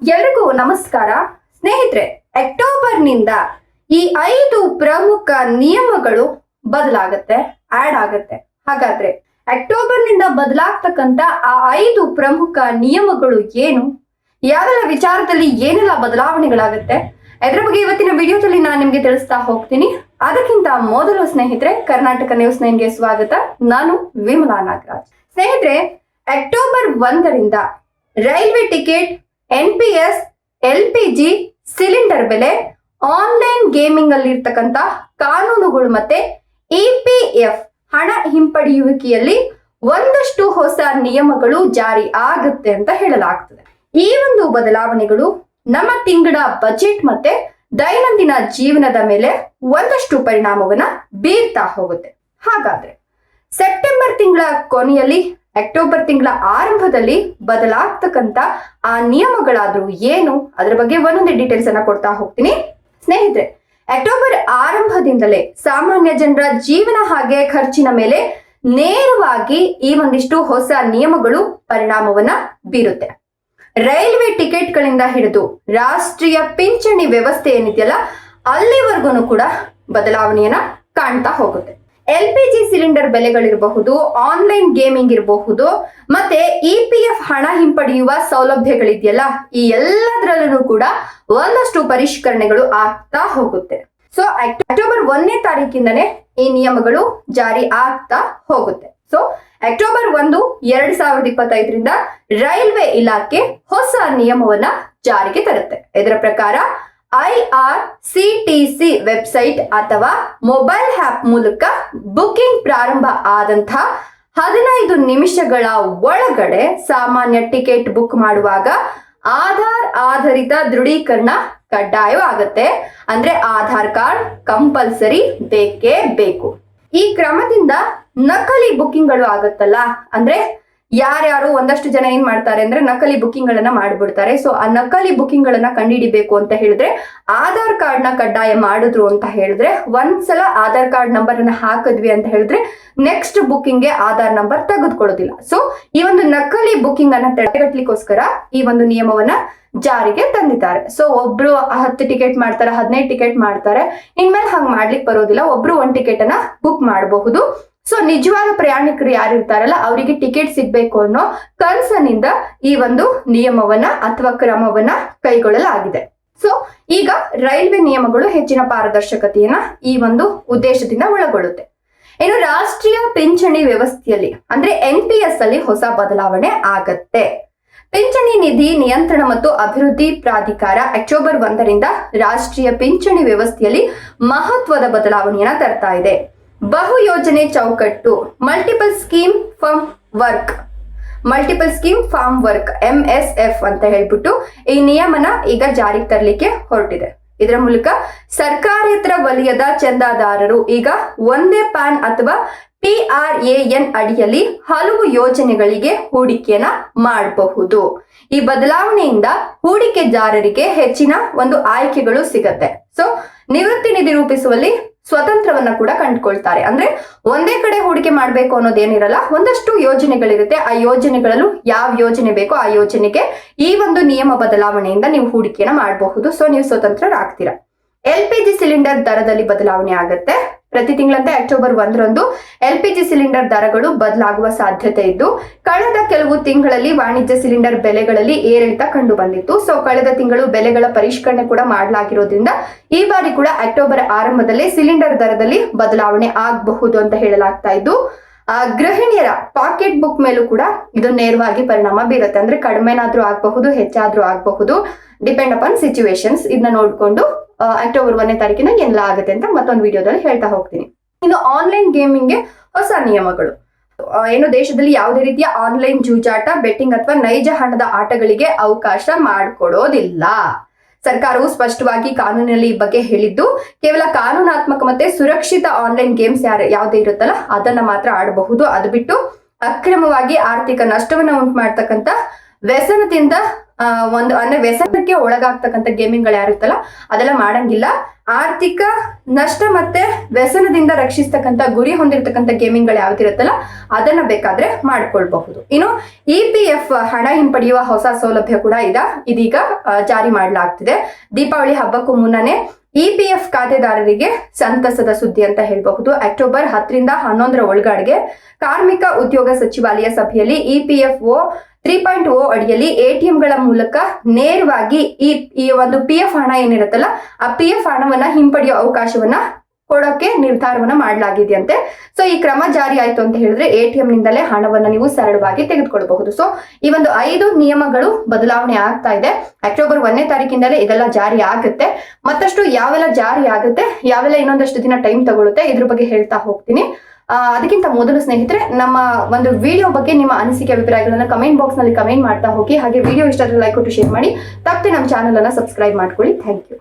ಎಲ್ರಿಗೂ ನಮಸ್ಕಾರ ಸ್ನೇಹಿತರೆ. ಅಕ್ಟೋಬರ್ನಿಂದ ಈ 5 ಪ್ರಮುಖ ನಿಯಮಗಳು ಬದಲಾಗುತ್ತೆ, ಆಡ್ ಆಗುತ್ತೆ. ಹಾಗಾದ್ರೆ ಅಕ್ಟೋಬರ್ನಿಂದ ಬದಲಾಗ್ತಕ್ಕಂತ ಆ 5 ಪ್ರಮುಖ ನಿಯಮಗಳು ಏನು, ಯಾವೆಲ್ಲ ವಿಚಾರದಲ್ಲಿ ಏನೆಲ್ಲ ಬದಲಾವಣೆಗಳಾಗುತ್ತೆ, ಅದರ ಬಗ್ಗೆ ಇವತ್ತಿನ ವಿಡಿಯೋದಲ್ಲಿ ನಾನು ನಿಮ್ಗೆ ತಿಳಿಸ್ತಾ ಹೋಗ್ತೀನಿ. ಅದಕ್ಕಿಂತ ಮೊದಲು ಸ್ನೇಹಿತರೆ, ಕರ್ನಾಟಕ ನ್ಯೂಸ್ 9ಗೆ ಸ್ವಾಗತ. ನಾನು ವಿಮಲಾ ನಾಗರಾಜ್. ಸ್ನೇಹಿತರೆ, ಅಕ್ಟೋಬರ್ 1ರಿಂದ railway ticket, NPS, LPG, cylinder ಬೆಲೆ, ಆನ್ಲೈನ್ ಗೇಮಿಂಗ್ ಅಲ್ಲಿ ಇರ್ತಕ್ಕಂತ ಕಾನೂನುಗಳು ಮತ್ತೆ EPF ಹಣ ಹಿಂಪಡೆಯುವಿಕೆಯಲ್ಲಿ ಒಂದಷ್ಟು ಹೊಸ ನಿಯಮಗಳು ಜಾರಿ ಆಗುತ್ತೆ ಅಂತ ಹೇಳಲಾಗ್ತದೆ. ಈ ಒಂದು ಬದಲಾವಣೆಗಳು ನಮ್ಮ ತಿಂಗಳ ಬಜೆಟ್ ಮತ್ತೆ ದೈನಂದಿನ ಜೀವನದ ಮೇಲೆ ಒಂದಷ್ಟು ಪರಿಣಾಮವನ್ನ ಬೀರ್ತಾ ಹೋಗುತ್ತೆ. ಹಾಗಾದ್ರೆ ಸೆಪ್ಟೆಂಬರ್ ತಿಂಗಳ ಕೊನೆಯಲ್ಲಿ, ಅಕ್ಟೋಬರ್ ತಿಂಗಳ ಆರಂಭದಲ್ಲಿ ಬದಲಾಗ್ತಕ್ಕಂತ ಆ ನಿಯಮಗಳಾದ್ರೂ ಏನು, ಅದರ ಬಗ್ಗೆ ಒಂದೊಂದೇ ಡೀಟೇಲ್ಸ್ ಅನ್ನ ಕೊಡ್ತಾ ಹೋಗ್ತೀನಿ. ಸ್ನೇಹಿತರೆ, ಅಕ್ಟೋಬರ್ ಆರಂಭದಿಂದಲೇ ಸಾಮಾನ್ಯ ಜನರ ಜೀವನ ಹಾಗೆ ಖರ್ಚಿನ ಮೇಲೆ ನೇರವಾಗಿ ಈ ಒಂದಿಷ್ಟು ಹೊಸ ನಿಯಮಗಳು ಪರಿಣಾಮವನ್ನ ಬೀರುತ್ತೆ. ರೈಲ್ವೆ ಟಿಕೆಟ್ಗಳಿಂದ ಹಿಡಿದು ರಾಷ್ಟ್ರೀಯ ಪಿಂಚಣಿ ವ್ಯವಸ್ಥೆ ಏನಿದೆಯಲ್ಲ, ಅಲ್ಲಿವರೆಗೂ ಕೂಡ ಬದಲಾವಣೆಯನ್ನ ಕಾಣ್ತಾ ಹೋಗುತ್ತೆ. LPG ಸಿಲಿಂಡರ್ ಬೆಲೆಗಳಿರಬಹುದು, ಆನ್ಲೈನ್ ಗೇಮಿಂಗ್ ಇರಬಹುದು, ಮತ್ತೆ EPF ಹಣ ಹಿಂಪಡೆಯುವ ಸೌಲಭ್ಯಗಳಿದೆಯಲ್ಲ, ಈ ಎಲ್ಲದರಲ್ಲೂ ಕೂಡ ಒಂದಷ್ಟು ಪರಿಷ್ಕರಣೆಗಳು ಆಗ್ತಾ ಹೋಗುತ್ತೆ. ಸೊ ಅಕ್ಟೋಬರ್ 1ನೇ ತಾರೀಕಿಂದನೇ ಈ ನಿಯಮಗಳು ಜಾರಿ ಆಗ್ತಾ ಹೋಗುತ್ತೆ. ಸೊ ಅಕ್ಟೋಬರ್ 1, 2025ರಿಂದ ರೈಲ್ವೆ ಇಲಾಖೆ ಹೊಸ ನಿಯಮವನ್ನ ಜಾರಿಗೆ ತರುತ್ತೆ. ಇದರ ಪ್ರಕಾರ IRCTC ವೆಬ್ಸೈಟ್ ಅಥವಾ ಮೊಬೈಲ್ ಆಪ್ ಮೂಲಕ ಬುಕಿಂಗ್ ಪ್ರಾರಂಭ ಆದಂತ 15 ನಿಮಿಷಗಳ ಒಳಗಡೆ ಸಾಮಾನ್ಯ ಟಿಕೆಟ್ ಬುಕ್ ಮಾಡುವಾಗ ಆಧಾರ್ ಆಧಾರಿತ ದೃಢೀಕರಣ ಕಡ್ಡಾಯವಾಗುತ್ತೆ. ಅಂದ್ರೆ ಆಧಾರ್ ಕಾರ್ಡ್ ಕಂಪಲ್ಸರಿ ಬೇಕೇ ಬೇಕು. ಈ ಕ್ರಮದಿಂದ ನಕಲಿ ಬುಕಿಂಗ್ಗಳು ಆಗುತ್ತಲ್ಲ, ಅಂದ್ರೆ ಯಾರ್ಯಾರು ಒಂದಷ್ಟು ಜನ ಏನ್ ಮಾಡ್ತಾರೆ ಅಂದ್ರೆ ನಕಲಿ ಬುಕಿಂಗ್ ಗಳನ್ನ ಮಾಡ್ಬಿಡ್ತಾರೆ. ಸೊ ಆ ನಕಲಿ ಬುಕಿಂಗ್ ಗಳನ್ನ ಕಂಡುಹಿಡಿಬೇಕು ಅಂತ ಹೇಳಿದ್ರೆ ಆಧಾರ್ ಕಾರ್ಡ್ ನ ಕಡ್ಡಾಯ ಮಾಡಿದ್ರು ಅಂತ ಹೇಳಿದ್ರೆ, ಒಂದ್ಸಲ ಆಧಾರ್ ಕಾರ್ಡ್ ನಂಬರ್ ಅನ್ನ ಹಾಕಿದ್ವಿ ಅಂತ ಹೇಳಿದ್ರೆ ನೆಕ್ಸ್ಟ್ ಬುಕಿಂಗ್ ಗೆ ಆಧಾರ್ ನಂಬರ್ ತೆಗೆದುಕೊಳ್ಳೋದಿಲ್ಲ. ಸೊ ಈ ಒಂದು ನಕಲಿ ಬುಕಿಂಗ್ ಅನ್ನ ತಡೆಗಟ್ಟಲಿಕ್ಕೋಸ್ಕರ ಈ ಒಂದು ನಿಯಮವನ್ನ ಜಾರಿಗೆ ತಂದಿದ್ದಾರೆ. ಸೊ ಒಬ್ರು 10 ಟಿಕೆಟ್ ಮಾಡ್ತಾರೆ, 15 ಟಿಕೆಟ್ ಮಾಡ್ತಾರೆ, ಇನ್ಮೇಲೆ ಹಂಗ್ ಮಾಡ್ಲಿಕ್ಕೆ ಬರೋದಿಲ್ಲ. ಒಬ್ರು 1 ಟಿಕೆಟ್ ಅನ್ನ ಬುಕ್ ಮಾಡಬಹುದು. ಸೊ ನಿಜವಾದ ಪ್ರಯಾಣಿಕರು ಯಾರು ಇರ್ತಾರಲ್ಲ, ಅವರಿಗೆ ಟಿಕೆಟ್ ಸಿಗ್ಬೇಕು ಅನ್ನೋ ಕನಸಿನಿಂದ ಈ ಒಂದು ನಿಯಮವನ್ನ ಅಥವಾ ಕ್ರಮವನ್ನ ಕೈಗೊಳ್ಳಲಾಗಿದೆ. ಸೊ ಈಗ ರೈಲ್ವೆ ನಿಯಮಗಳು ಹೆಚ್ಚಿನ ಪಾರದರ್ಶಕತೆಯನ್ನ ಈ ಒಂದು ಉದ್ದೇಶದಿಂದ ಒಳಗೊಳ್ಳುತ್ತೆ. ಇನ್ನು ರಾಷ್ಟ್ರೀಯ ಪಿಂಚಣಿ ವ್ಯವಸ್ಥೆಯಲ್ಲಿ ಅಂದ್ರೆ NPS ಅಲ್ಲಿ ಹೊಸ ಬದಲಾವಣೆ ಆಗತ್ತೆ. ಪಿಂಚಣಿ ನಿಧಿ ನಿಯಂತ್ರಣ ಮತ್ತು ಅಭಿವೃದ್ಧಿ ಪ್ರಾಧಿಕಾರ ಅಕ್ಟೋಬರ್ 1ರಿಂದ ರಾಷ್ಟ್ರೀಯ ಪಿಂಚಣಿ ವ್ಯವಸ್ಥೆಯಲ್ಲಿ ಮಹತ್ವದ ಬದಲಾವಣೆಯನ್ನ ತರ್ತಾ ಇದೆ. ಬಹು ಯೋಜನೆ ಚೌಕಟ್ಟು, multiple scheme framework MSF ಅಂತ ಹೇಳ್ಬಿಟ್ಟು ಈ ನಿಯಮನ ಈಗ ಜಾರಿಗೆ ತರಲಿಕ್ಕೆ ಹೊರಟಿದೆ. ಇದರ ಮೂಲಕ ಸರ್ಕಾರೇತರ ವಲಯದ ಚಂದಾದಾರರು ಈಗ ಒಂದೇ ಪ್ಯಾನ್ ಅಥವಾ TRAN ಅಡಿಯಲ್ಲಿ ಹಲವು ಯೋಜನೆಗಳಿಗೆ ಹೂಡಿಕೆಯನ್ನ ಮಾಡಬಹುದು. ಈ ಬದಲಾವಣೆಯಿಂದ ಹೂಡಿಕೆದಾರರಿಗೆ ಹೆಚ್ಚಿನ ಒಂದು ಆಯ್ಕೆಗಳು ಸಿಗತ್ತೆ. ಸೊ ನಿವೃತ್ತಿ ನಿಧಿ ರೂಪಿಸುವಲ್ಲಿ ಸ್ವತಂತ್ರವನ್ನ ಕೂಡ ಕಂಡುಕೊಳ್ತಾರೆ. ಅಂದ್ರೆ ಒಂದೇ ಕಡೆ ಹೂಡಿಕೆ ಮಾಡ್ಬೇಕು ಅನ್ನೋದೇನಿರಲ್ಲ, ಒಂದಷ್ಟು ಯೋಜನೆಗಳಿರುತ್ತೆ. ಆ ಯೋಜನೆಗಳಲ್ಲೂ ಯಾವ ಯೋಜನೆ ಬೇಕೋ ಆ ಯೋಜನೆಗೆ ಈ ಒಂದು ನಿಯಮ ಬದಲಾವಣೆಯಿಂದ ನೀವು ಹೂಡಿಕೆಯನ್ನ ಮಾಡಬಹುದು. ಸೊ ನೀವು ಸ್ವತಂತ್ರರಾಗ್ತೀರಾ. LPG ಸಿಲಿಂಡರ್ ದರದಲ್ಲಿ ಬದಲಾವಣೆ ಆಗುತ್ತೆ. ಪ್ರತಿ ತಿಂಗಳಂತೆ ಅಕ್ಟೋಬರ್ 1ರಂದು LPG ಸಿಲಿಂಡರ್ ದರಗಳು ಬದಲಾಗುವ ಸಾಧ್ಯತೆ ಇದ್ದು, ಕಳೆದ ಕೆಲವು ತಿಂಗಳಲ್ಲಿ ವಾಣಿಜ್ಯ ಸಿಲಿಂಡರ್ ಬೆಲೆಗಳಲ್ಲಿ ಏರಿಳಿತ ಕಂಡು ಬಂದಿತ್ತು. ಸೊ ಕಳೆದ ತಿಂಗಳು ಬೆಲೆಗಳ ಪರಿಷ್ಕರಣೆ ಕೂಡ ಮಾಡಲಾಗಿರೋದ್ರಿಂದ ಈ ಬಾರಿ ಕೂಡ ಅಕ್ಟೋಬರ್ ಆರಂಭದಲ್ಲಿ ಸಿಲಿಂಡರ್ ದರದಲ್ಲಿ ಬದಲಾವಣೆ ಆಗಬಹುದು ಅಂತ ಹೇಳಲಾಗ್ತಾ ಇದ್ದು, ಗೃಹಿಣಿಯರ ಪಾಕೆಟ್ ಬುಕ್ ಮೇಲೂ ಕೂಡ ಇದು ನೇರವಾಗಿ ಪರಿಣಾಮ ಬೀರುತ್ತೆ. ಅಂದ್ರೆ ಕಡಿಮೆನಾದ್ರೂ ಆಗಬಹುದು, ಹೆಚ್ಚಾದ್ರೂ ಆಗಬಹುದು, ಡಿಪೆಂಡ್ ಅಪಾನ್ ಸಿಚುವೇಶನ್ಸ್. ಇದನ್ನ ನೋಡ್ಕೊಂಡು ಅಕ್ಟೋಬರ್ 1ನೇ ತಾರೀಕಿನ ಎಲ್ಲ ಆಗುತ್ತೆ ಅಂತ ಮತ್ತೊಂದು ವಿಡಿಯೋದಲ್ಲಿ ಹೇಳ್ತಾ ಹೋಗ್ತೀನಿ. ಇನ್ನು ಆನ್ಲೈನ್ ಗೇಮಿಂಗ್ಗೆ ಹೊಸ ನಿಯಮಗಳು. ಏನು ದೇಶದಲ್ಲಿ ಯಾವುದೇ ರೀತಿಯ ಆನ್ಲೈನ್ ಜೂಜಾಟ, ಬೆಟ್ಟಿಂಗ್ ಅಥವಾ ನೈಜ ಹಣದ ಆಟಗಳಿಗೆ ಅವಕಾಶ ಮಾಡಿಕೊಡೋದಿಲ್ಲ. ಸರ್ಕಾರವು ಸ್ಪಷ್ಟವಾಗಿ ಕಾನೂನಿನಲ್ಲಿ ಈ ಬಗ್ಗೆ ಹೇಳಿದ್ದು, ಕೇವಲ ಕಾನೂನಾತ್ಮಕ ಮತ್ತೆ ಸುರಕ್ಷಿತ ಆನ್ಲೈನ್ ಗೇಮ್ಸ್ ಯಾವುದೇ ಇರುತ್ತಲ್ಲ ಅದನ್ನ ಮಾತ್ರ ಆಡಬಹುದು. ಅದು ಬಿಟ್ಟು ಅಕ್ರಮವಾಗಿ ಆರ್ಥಿಕ ನಷ್ಟವನ್ನ ಉಂಟು ಮಾಡ್ತಕ್ಕಂತ ವ್ಯಸನದಿಂದ ಅಂದ್ರೆ ವ್ಯಸನಕ್ಕೆ ಒಳಗಾಗ್ತಕ್ಕಂಥ ಗೇಮಿಂಗ್ಗಳು ಯಾರಿರ್ತಲ್ಲ ಅದೆಲ್ಲ ಮಾಡಂಗಿಲ್ಲ. ಆರ್ಥಿಕ ನಷ್ಟ ಮತ್ತೆ ವ್ಯಸನದಿಂದ ರಕ್ಷಿಸ್ತಕ್ಕಂಥ ಗುರಿ ಹೊಂದಿರತಕ್ಕಂಥ ಗೇಮಿಂಗ್ಗಳು ಯಾವ್ದಿರುತ್ತಲ್ಲ ಅದನ್ನ ಬೇಕಾದ್ರೆ ಮಾಡ್ಕೊಳ್ಬಹುದು. ಇನ್ನು EPF ಹಣ ಹಿಂಪಡೆಯುವ ಹೊಸ ಸೌಲಭ್ಯ ಕೂಡ ಇದೀಗ ಜಾರಿ ಮಾಡಲಾಗ್ತಿದೆ. ದೀಪಾವಳಿ ಹಬ್ಬಕ್ಕೂ ಮುನ್ನನೇ EPF ಖಾತೆದಾರರಿಗೆ ಸಂತಸದ ಸುದ್ದಿ ಅಂತ ಹೇಳಬಹುದು. ಅಕ್ಟೋಬರ್ 10 ರಿಂದ 11 ಒಳಗಡೆಗೆ ಕಾರ್ಮಿಕ ಉದ್ಯೋಗ ಸಚಿವಾಲಯ ಸಭೆಯಲ್ಲಿ EPFO 3.0 ಅಡಿಯಲ್ಲಿ ATMಗಳ ಮೂಲಕ ನೇರವಾಗಿ ಈ ಒಂದು PF ಹಣ ಏನಿರುತ್ತಲ್ಲ ಆ PF ಹಣವನ್ನ ಹಿಂಪಡೆಯೋ ಅವಕಾಶವನ್ನ ಕೊಡೋಕೆ ನಿರ್ಧಾರವನ್ನ ಮಾಡಲಾಗಿದೆಯಂತೆ. ಸೊ ಈ ಕ್ರಮ ಜಾರಿ ಆಯ್ತು ಅಂತ ಹೇಳಿದ್ರೆ ATM ನಿಂದಲೇ ಹಣವನ್ನ ನೀವು ಸರಳವಾಗಿ ತೆಗೆದುಕೊಳ್ಳಬಹುದು. ಸೊ ಈ ಒಂದು 5 ನಿಯಮಗಳು ಬದಲಾವಣೆ ಆಗ್ತಾ ಇದೆ. ಅಕ್ಟೋಬರ್ 1ನೇ ತಾರೀಕಿಂದಲೇ ಇದೆಲ್ಲ ಜಾರಿ ಆಗುತ್ತೆ. ಮತ್ತಷ್ಟು ಯಾವೆಲ್ಲ ಜಾರಿ ಆಗುತ್ತೆ, ಯಾವೆಲ್ಲ ಇನ್ನೊಂದಷ್ಟು ದಿನ ಟೈಮ್ ತಗೊಳುತ್ತೆ, ಇದ್ರ ಬಗ್ಗೆ ಹೇಳ್ತಾ ಹೋಗ್ತೀನಿ. ಅದಕ್ಕಿಂತ ಮೊದಲು ಸ್ನೇಹಿತರೆ, ನಮ್ಮ ಒಂದು ವಿಡಿಯೋ ಬಗ್ಗೆ ನಿಮ್ಮ ಅನಿಸಿಕೆ ಅಭಿಪ್ರಾಯಗಳನ್ನ ಕಮೆಂಟ್ ಬಾಕ್ಸ್ ನಲ್ಲಿ ಕಮೆಂಟ್ ಮಾಡ್ತಾ ಹೋಗಿ. ಹಾಗೆ ವಿಡಿಯೋ ಇಷ್ಟ ಆದ್ರೆ ಲೈಕ್ ಕೊಟ್ಟು ಶೇರ್ ಮಾಡಿ. ತಪ್ಪದೆ ನಮ್ಮ ಚಾನಲ್ ಅನ್ನ ಸಬ್ಸ್ಕ್ರೈಬ್ ಮಾಡ್ಕೊಳ್ಳಿ. Thank you.